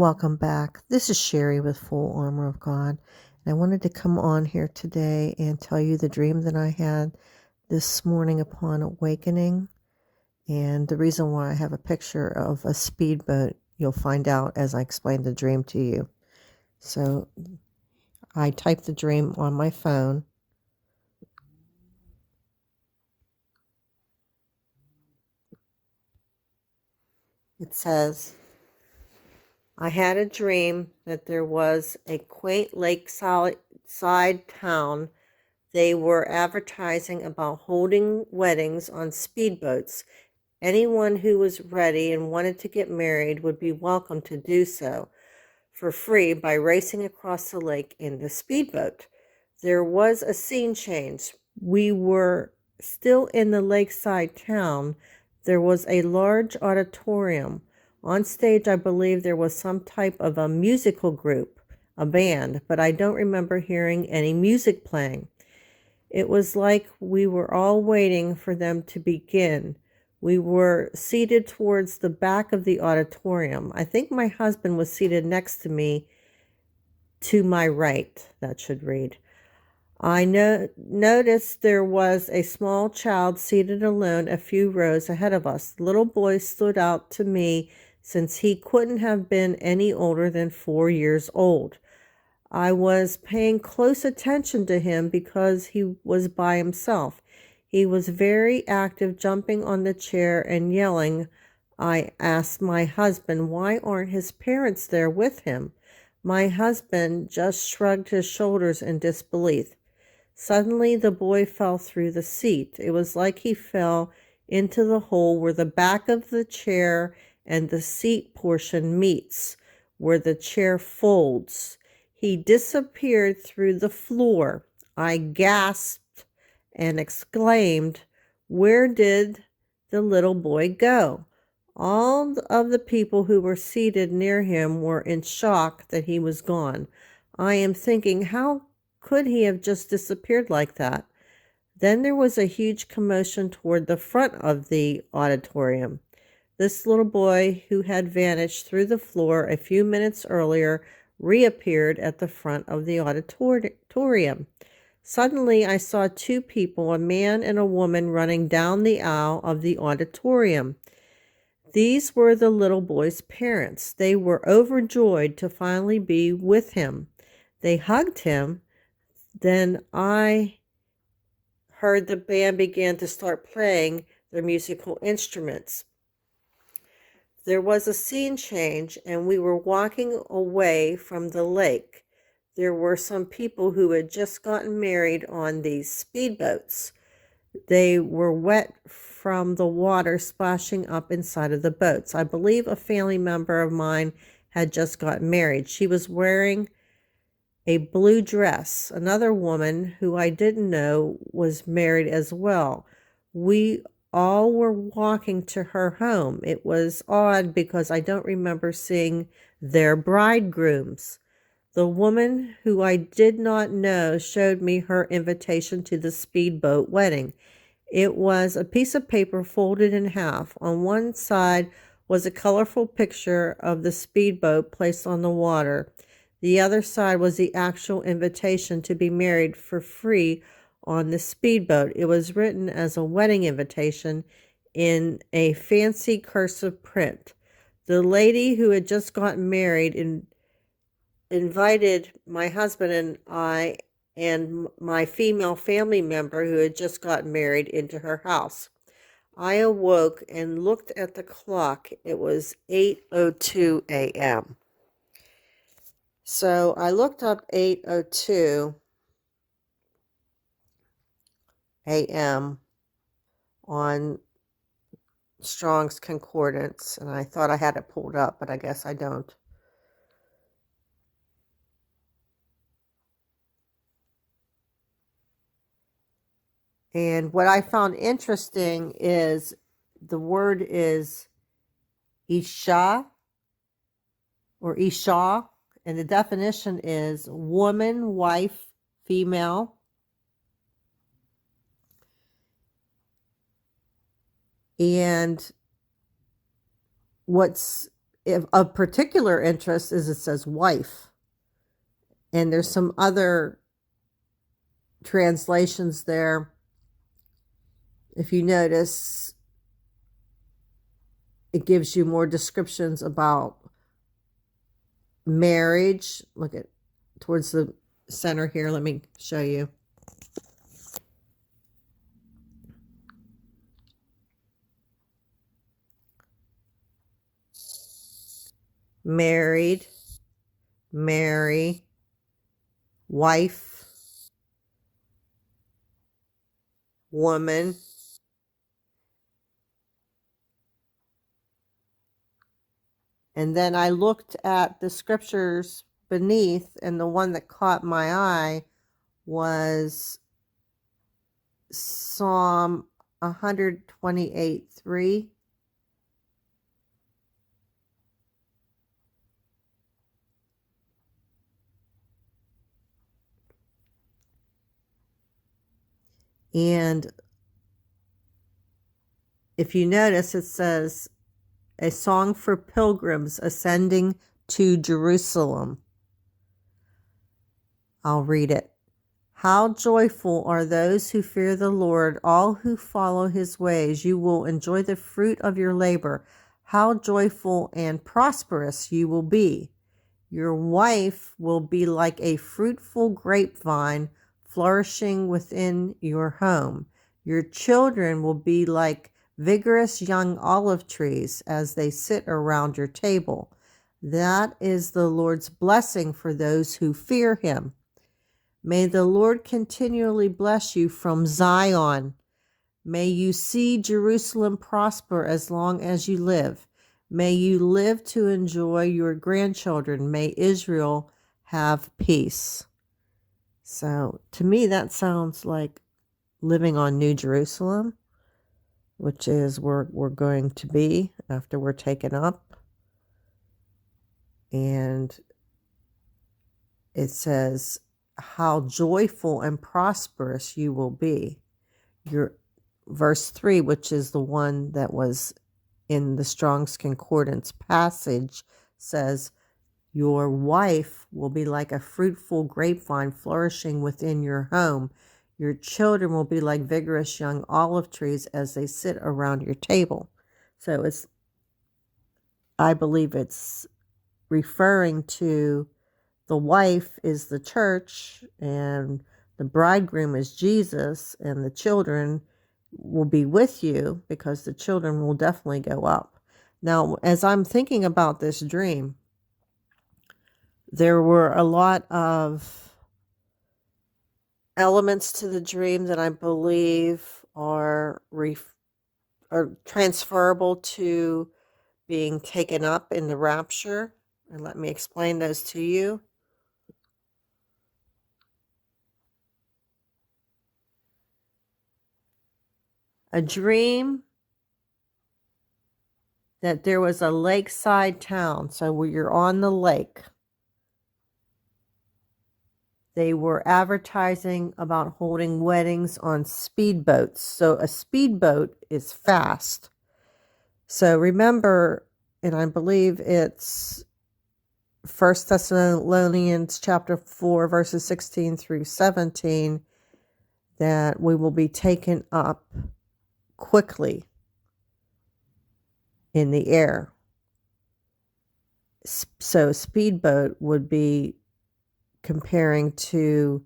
welcome back. This is Sherry with Full Armor of God. And I wanted to come on here today and tell you the dream that I had this morning upon awakening. And the reason why I have a picture of a speedboat, you'll find out as I explain the dream to you. So I typed the dream on my phone. It says, I had a dream that there was a quaint lakeside town. They were advertising about holding weddings on speedboats. Anyone who was ready and wanted to get married would be welcome to do so for free by racing across the lake in the speedboat. There was a scene change. We were still in the lakeside town. There was a large auditorium. On stage, I believe there was some type of a musical group, a band, but I don't remember hearing any music playing. It was like we were all waiting for them to begin. We were seated towards the back of the auditorium. I think my husband was seated next to me, to my right, that should read. I noticed there was a small child seated alone a few rows ahead of us. The little boy stood out to me since he couldn't have been any older than 4 years old. I was paying close attention to him because he was by himself. He was very active, jumping on the chair and yelling. I asked my husband, why aren't his parents there with him? My husband just shrugged his shoulders in disbelief. Suddenly, the boy fell through the seat. It was like he fell into the hole where the back of the chair and the seat portion meets, where the chair folds. He disappeared through the floor. I gasped and exclaimed, where did the little boy go? All of the people who were seated near him were in shock that he was gone. I am thinking, how could he have just disappeared like that? Then there was a huge commotion toward the front of the auditorium. This little boy, who had vanished through the floor a few minutes earlier, reappeared at the front of the auditorium. Suddenly, I saw two people, a man and a woman, running down the aisle of the auditorium. These were the little boy's parents. They were overjoyed to finally be with him. They hugged him. Then I heard the band began to start playing their musical instruments. There was a scene change, and we were walking away from the lake. There were some people who had just gotten married on these speedboats. They were wet from the water splashing up inside of the boats. I believe a family member of mine had just gotten married. She was wearing a blue dress. Another woman who I didn't know was married as well. We all were walking to her home. It was odd because I don't remember seeing their bridegrooms. The woman who I did not know showed me her invitation to the speedboat wedding. It was a piece of paper folded in half. On one side was a colorful picture of the speedboat placed on the water. The other side was the actual invitation to be married for free on the speedboat. It was written as a wedding invitation in a fancy cursive print. The lady who had just gotten married invited my husband and I and my female family member who had just gotten married into her house. I awoke and looked at the clock. It was 8:02 a.m. So I looked up 8:02 a.m. on Strong's Concordance, and I thought I had it pulled up, but I guess I don't. And what I found interesting is the word is Isha or Isha, and the definition is woman, wife, female. And what's if of particular interest is it says wife. And there's some other translations there. If you notice, it gives you more descriptions about marriage. Look at towards the center here. Let me show you. Married, marry, wife, woman, and then I looked at the scriptures beneath, and the one that caught my eye was Psalm 128:3. And if you notice, it says, a song for pilgrims ascending to Jerusalem. I'll read it. How joyful are those who fear the Lord, all who follow his ways. You will enjoy the fruit of your labor. How joyful and prosperous you will be. Your wife will be like a fruitful grapevine flourishing within your home. Your children will be like vigorous young olive trees as they sit around your table. That is the Lord's blessing for those who fear him. May the Lord continually bless you from Zion. May you see Jerusalem prosper as long as you live. May you live to enjoy your grandchildren. May Israel have peace. So to me, that sounds like living on New Jerusalem, which is where we're going to be after we're taken up. And it says, how joyful and prosperous you will be. Your verse 3, which is the one that was in the Strong's Concordance passage, says, your wife will be like a fruitful grapevine flourishing within your home. Your children will be like vigorous young olive trees as they sit around your table. So I believe it's referring to the wife is the church, and the bridegroom is Jesus, and the children will be with you because the children will definitely go up. Now, as I'm thinking about this dream, there were a lot of elements to the dream that I believe are transferable to being taken up in the rapture. And let me explain those to you. A dream that there was a lakeside town. So where you're on the lake, they were advertising about holding weddings on speedboats. So a speedboat is fast. So remember, and I believe it's 1 Thessalonians chapter 4, verses 16 through 17, that we will be taken up quickly in the air. So speedboat would be comparing to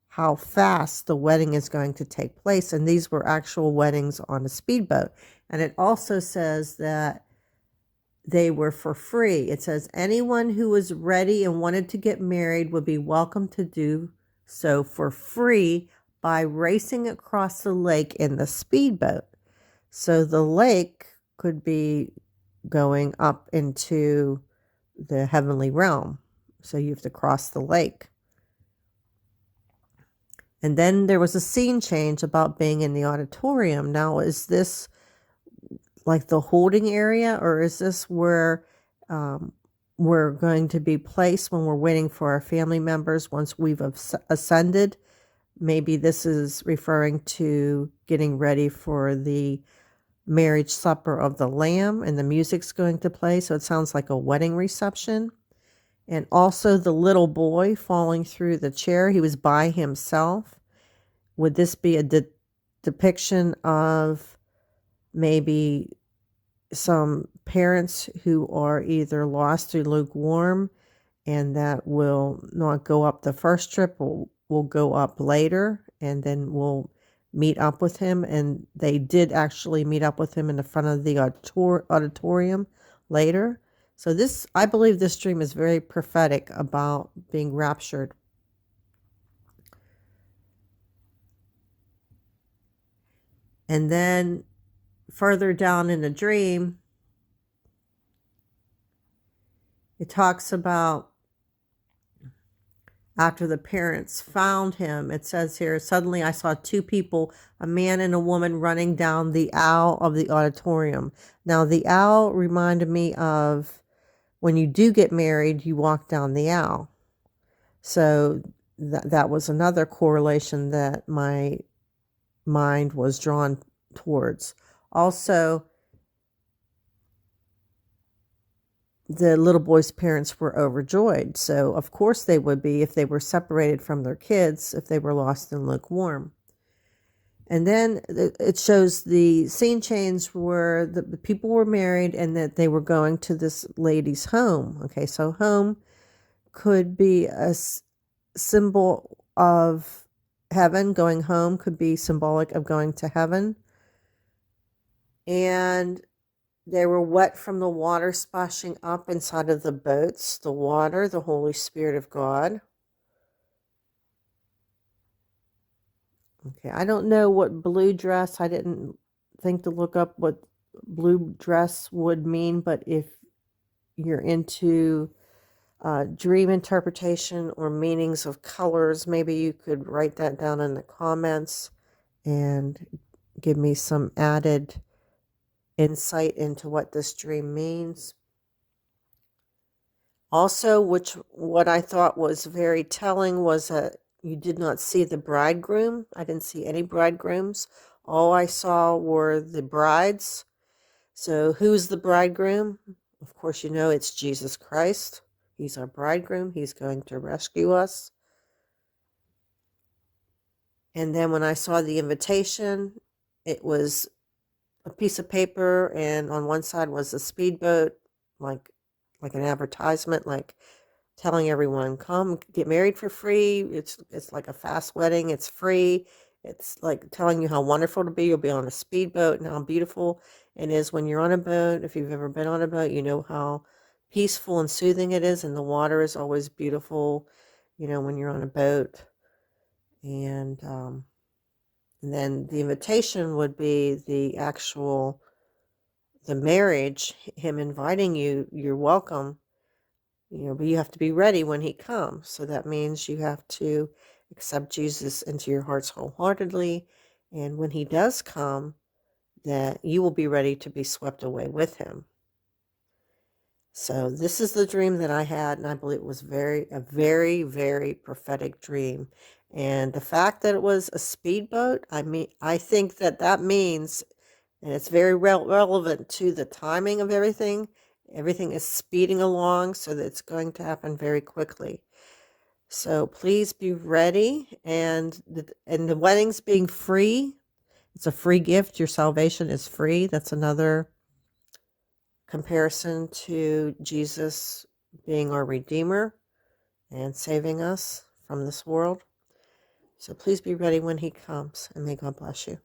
how fast the wedding is going to take place. And these were actual weddings on a speedboat. And it also says that they were for free. It says anyone who was ready and wanted to get married would be welcome to do so for free by racing across the lake in the speedboat. So the lake could be going up into the heavenly realm. So you have to cross the lake. And then there was a scene change about being in the auditorium. Now, is this like the holding area, or is this where we're going to be placed when we're waiting for our family members once we've ascended? Maybe this is referring to getting ready for the marriage supper of the Lamb, and the music's going to play, so it sounds like a wedding reception. And also the little boy falling through the chair, he was by himself. Would this be a depiction of maybe some parents who are either lost or lukewarm, and that will not go up the first trip, will go up later, and then we'll meet up with him? And they did actually meet up with him in the front of the auditorium later. So this, I believe this dream is very prophetic about being raptured. And then further down in the dream, it talks about after the parents found him, it says here, suddenly I saw two people, a man and a woman, running down the aisle of the auditorium. Now, the aisle reminded me of when you do get married, you walk down the aisle. So that was another correlation that my mind was drawn towards. Also, the little boy's parents were overjoyed. So, of course, they would be if they were separated from their kids, if they were lost and lukewarm. And then it shows the scene change where the people were married and that they were going to this lady's home. Okay, so home could be a symbol of heaven. Going home could be symbolic of going to heaven. And they were wet from the water splashing up inside of the boats. The water, the Holy Spirit of God. Okay, I don't know what blue dress, I didn't think to look up what blue dress would mean, but if you're into dream interpretation or meanings of colors, maybe you could write that down in the comments and give me some added insight into what this dream means. Also, what I thought was very telling was that you did not see the bridegroom. I didn't see any bridegrooms. All I saw were the brides. So who's the bridegroom? Of course, you know it's Jesus Christ. He's our bridegroom. He's going to rescue us. And then when I saw the invitation, it was a piece of paper, and on one side was a speedboat, like an advertisement, like telling everyone, come get married for free. It's like a fast wedding. It's free. It's like telling you how wonderful to be. You'll be on a speedboat and how beautiful it is when you're on a boat. If you've ever been on a boat, you know how peaceful and soothing it is, and the water is always beautiful, you know, when you're on a boat. And then the invitation would be the marriage, him inviting you, you're welcome, you know, but you have to be ready when he comes. So that means you have to accept Jesus into your hearts wholeheartedly. And when he does come, that you will be ready to be swept away with him. So this is the dream that I had, and I believe it was a very, very prophetic dream. And the fact that it was a speedboat, I think that means, and it's very relevant to the timing of everything. Everything is speeding along, so that it's going to happen very quickly. So please be ready. And the wedding's being free. It's a free gift. Your salvation is free. That's another comparison to Jesus being our Redeemer and saving us from this world. So please be ready when he comes, and may God bless you.